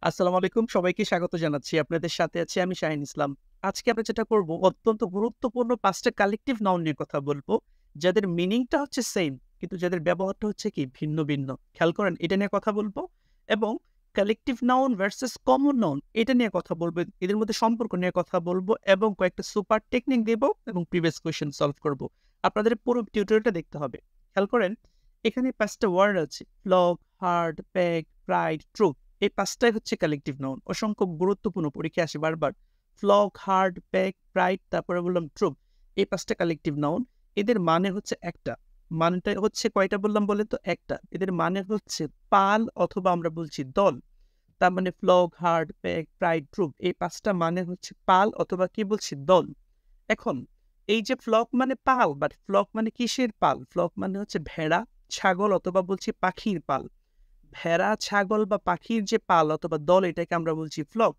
আসসালামু আলাইকুম। সবাইকে স্বাগত জানাচ্ছি। আপনাদের সাথে আছি আমি শাহিন ইসলাম। আজকে আমরা যেটা করব অত্যন্ত গুরুত্বপূর্ণ ৫ টা কালেক্টিভ নাউন নিয়ে কথা বলব। যাদের মিনিংটা হচ্ছে সেইম কিন্তু যাদের ব্যবহারটা হচ্ছে কি ভিন্ন, ভিন্ন। খেয়াল করেন এটা নিয়ে কথা বলব এবং collective noun versus common noun এটা নিয়ে কথা বলব। এদের মধ্যে সম্পর্ক নিয়ে কথা বলব এবং কয়েকটা সুপার টেকনিক দেব এবং প্রিভিয়াস কোয়েশ্চেন সলভ করব। আপনাদের পুরো টিউটোরিয়ালটা দেখতে হবে। খেয়াল করেন এখানে ৫ টা ওয়ার্ড আছে। Vlog, herd, pack, pride, truth. এই ৫ টাই হচ্ছে কালেক্টিভ নাউন। অসংখ্য গুরুত্বপূর্ণ পরীক্ষায় আসে বারবার। ফ্লগ, হার্ড, প্যাক, প্রাইড তারপরে বললাম ট্রুথ। এই ৫ টা কালেক্টিভ নাউন। এদের মানে হচ্ছে একটা। মানেটা হচ্ছে কয়টা বললাম বলেন তো? একটা। এদের মানে হচ্ছে পাল অথবা আমরা বলছি দল। তার মানে vlog, herd, pack, pride, truth এই ৫ টা মানে হচ্ছে পাল অথবা কি বলছি দল। এখন এই যে ফ্লক মানে পাল বাট ফ্লক মানে কিসের পাল? ফ্লক মানে হচ্ছে ভেড়া, ছাগল অথবা বলছি পাখির পাল। ভেড়া, ছাগল বা পাখির যে পাল অথবা দল এটাকে আমরা বলছি ফ্লক।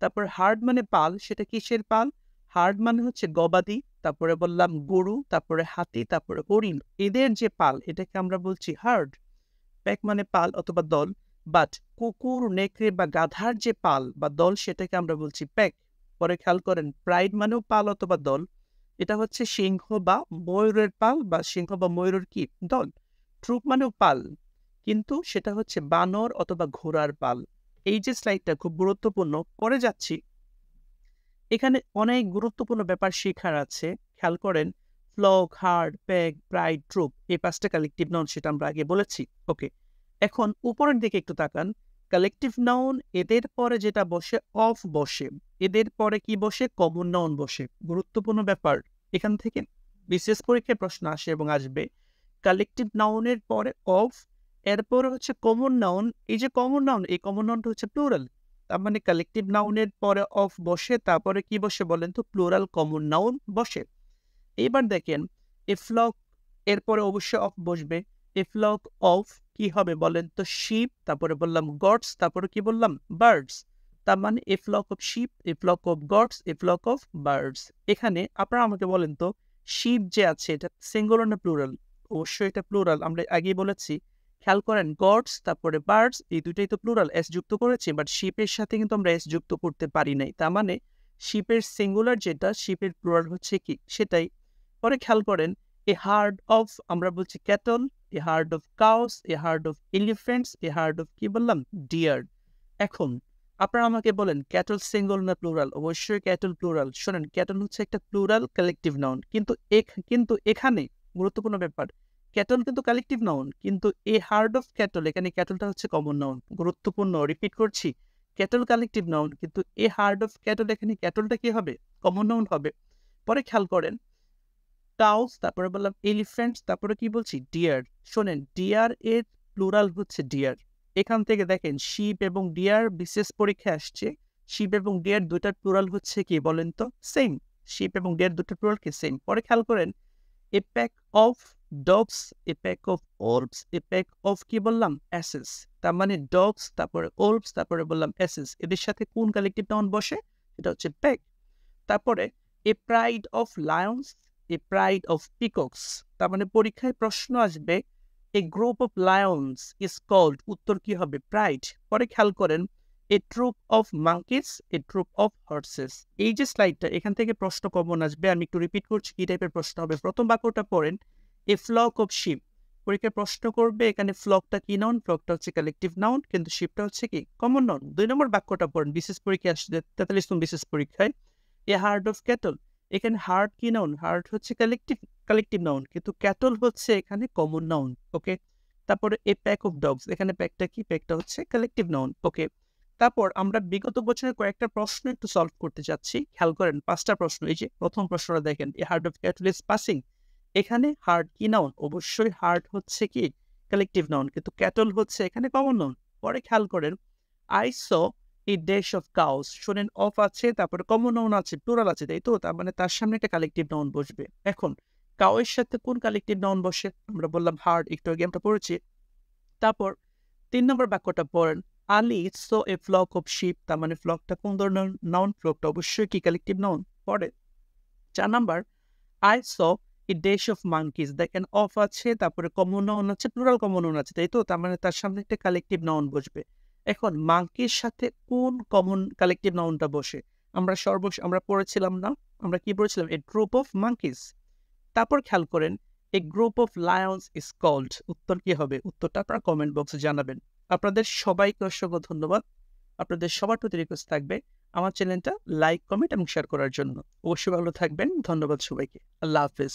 তারপর হার্ড মানে পাল, সেটা কিসের পাল? হার্ড মানে হচ্ছে গবাদি, তারপরে বললাম গরু, তারপরে হাতি, তারপরে হরিণ। এদের যে পাল এটাকে আমরা বলছি হার্ড। প্যাক মানে পাল অথবা দল। বাট কুকুর, নেকড়ে বা গাধার যে পাল বা দল সেটাকে আমরা বলছি প্যাক। পরে খেয়াল করেন প্রাইড মানেও পাল অথবা দল। এটা হচ্ছে সিংহ বা ময়ূরের পাল বা সিংহ বা ময়ূরের কি দল। ট্রুপ মানেও পাল কিন্তু সেটা হচ্ছে বানর অথবা ঘোড়ার পাল। এই যে স্লাইডটা খুব গুরুত্বপূর্ণ। পরে যাচ্ছি, এখানে অনেক গুরুত্বপূর্ণ ব্যাপার শেখার আছে। খেয়াল করেন flock, herd, pack, pride, troop এই ৫ টা কালেক্টিভ নাউন সেটা আমরা আগে বলেছি। ওকে, এখন উপরের দিকে একটু তাকান। কালেক্টিভ নাউন এদের পরে যেটা বসে অফ বসে। এদের পরে কি বসে? কমন নাউন বসে। গুরুত্বপূর্ণ ব্যাপার। এখান থেকে বিশেষ পরীক্ষায় প্রশ্ন আসে এবং আসবে। কালেক্টিভ নাউনের পরে অফ, এরপরে হচ্ছে কমন নাউন। এই যে কমন নাউন, এই কমন নাউনটা হচ্ছে প্লুরাল। তার মানে কালেক্টিভ নাউনের পরে অফ বসে, তারপরে কি বসে বলেন তো? প্লুরাল কমন নাউন বসে। এবার দেখেন এ ফ্লক এরপরে অবশ্যই অফ বসবে। এ ফ্লক অফ কি হবে বলেন তো? শিপ, তারপরে বললাম গডস, তারপরে কি বললাম? বার্ডস। তার মানে a flock of sheep, a flock of gods, a flock of birds. এখানে আপনারা আমাকে বলেন তো শিপ যে আছে এটা সিঙ্গুলার না প্লুরাল? অবশ্যই এটা প্লুরাল, আমরা আগেই বলেছি। খেয়াল করেন গডস তারপরে বার্ডস এই দুইটাই তো প্লুরাল, এস যুক্ত করেছি, বাট শিপের সাথে কিন্তু আমরা এস যুক্ত করতে পারি নাই। তার মানে শিপের সিঙ্গুলার যেটা, শিপের প্লুরাল হচ্ছে কি সেটাই। পরে খেয়াল করেন এ হার্ড অফ আমরা বলছি cattle, A herd of cows, A herd of elephants, A herd of কি বললাম? ডিয়ার। এখন আপনারা আমাকে বলেন ক্যাটল সিঙ্গল না প্লুরাল? অবশ্যই ক্যাটল প্লুরাল। শোনেন ক্যাটল হচ্ছে একটা প্লুরাল কালেকটিভ নাউন কিন্তু এখানে গুরুত্বপূর্ণ ব্যাপার, ক্যাটল কিন্তু কালেকটিভ নাউন কিন্তু এ হার্ড অফ ক্যাটল এখানে ক্যাটলটা হচ্ছে কমন নাউন। গুরুত্বপূর্ণ, রিপিট করছি, ক্যাটল কালেকটিভ নাউন কিন্তু এ হার্ড অফ ক্যাটল এখানে ক্যাটলটা কি হবে? কমন নাউন হবে। পরে খেয়াল করেন কাউস, তারপরে বললাম এলিফ্যান্টস, তারপরে কি বলছি? ডিয়ার। শোনেন ডিয়ার এর প্লুরাল হচ্ছে ডিয়ার। এখান থেকে দেখেন শিপ এবং ডিয়ার বিশেষ পরীক্ষায় আসছে। শিপ এবং ডিয়ার দুইটার প্লুরাল হচ্ছে কি বলেন তো? সেম। শিপ এবং ডিয়ার দুটার প্লুরাল কি সেম। পরে খেয়াল করেন a pack of dogs, a pack of Wolves, a pack of কি বললাম? অ্যাসেস। তার মানে ডগস, তারপরে ওলভস, তারপরে বললাম অ্যাসেস। এদের সাথে কোন কালেকটিভ নাউন বসে? এটা হচ্ছে প্যাক। তারপরে a pride of lions, a pride of peacocks. তার মানে পরীক্ষায় প্রশ্ন আসবে a group of lions is called, উত্তর কি হবে? প্রাইড। পরে খেয়াল করেন a troop of monkeys, a troop of horses. এই যে স্লাইডটা এখান থেকে প্রশ্ন কমন আসবে, আমি একটু রিপিট করছি কি টাইপের প্রশ্ন হবে। প্রথম বাক্যটা পড়েন এ ফ্লক অফ শিপ। পরীক্ষায় প্রশ্ন করবে এখানে ফ্লকটা কি নাউন? ফ্লকটা হচ্ছে কালেকটিভ নাউন কিন্তু শিপটা হচ্ছে কি কমন নাউন। ২ নম্বর বাক্যটা পড়েন বিশেষ পরীক্ষায় আসছে ৪৩তম বিশেষ পরীক্ষায় এ হার্ড অফ ক্যাটল। এখানে হার্ড কি নাউন? হার্ড হচ্ছে কালেকটিভ নাউন কিন্তু ক্যাটল হচ্ছে এখানে কমন নাউন। ওকে, তারপরে এ প্যাক অফ ডগস, এখানে প্যাকটা কি? প্যাকটা হচ্ছে কালেকটিভ নাউন। ওকে, তারপর আমরা বিগত বছরের কয়েকটা প্রশ্ন একটু সলভ করতে যাচ্ছি। খেয়াল করেন ৫টা প্রশ্ন। এই যে প্রথম প্রশ্নটা দেখেন a herd of cattle is passing. এখানে হার্ড কি নাউন? অবশ্যই হার্ড হচ্ছে কি কালেকটিভ নাউন কিন্তু ক্যাটল হচ্ছে এখানে কমন নাউন। পরে খেয়াল করেন I saw a dash of cows. শোনেন অফ আছে, তারপরে কমন নাউন আছে, প্লুরাল আছে, তাই তো? তার মানে তার সামনে একটা কালেকটিভ নাউন বসবে। এখন কাউ এর সাথে কোন কালেকটিভ নাউন বসে? আমরা বললাম হার্ড, একটু আগে আমরা পড়েছি। তারপর ৩ নম্বর বাক্যটা পড়েন Ali so a flock of sheep. তার মানে ফ্লকটা কোন ধরনের নাউন? ফ্লকটা অবশ্যই কি কালেকটিভ নাউন। পরে ৪ number I saw a dash of monkeys. দেখেন অফ আছে, তারপরে কমন নাউন আছে, প্লুরাল কমন নাউন আছে, তাই তো? তার মানে তার সামনে একটা কালেকটিভ নাউন বসবে। এখন মাঙ্কির সাথে কোন কমন কালেকটিভ নাউনটা বসে? আমরা পড়েছিলাম না? আমরা কি পড়েছিলাম? A group of monkeys. তারপর খেয়াল করেন, a group of lions is called. উত্তর কি হবে? উত্তরটা আপনারা কমেন্ট বক্সে জানাবেন। আপনাদের সবাইকে অসংখ্য ধন্যবাদ। আপনাদের সবার প্রতি রিকোয়েস্ট থাকবে আমার চ্যানেলটা লাইক, কমেন্ট এবং শেয়ার করার জন্য। অবশ্যই ভালো থাকবেন। ধন্যবাদ সবাইকে। আল্লাহ হাফেজ।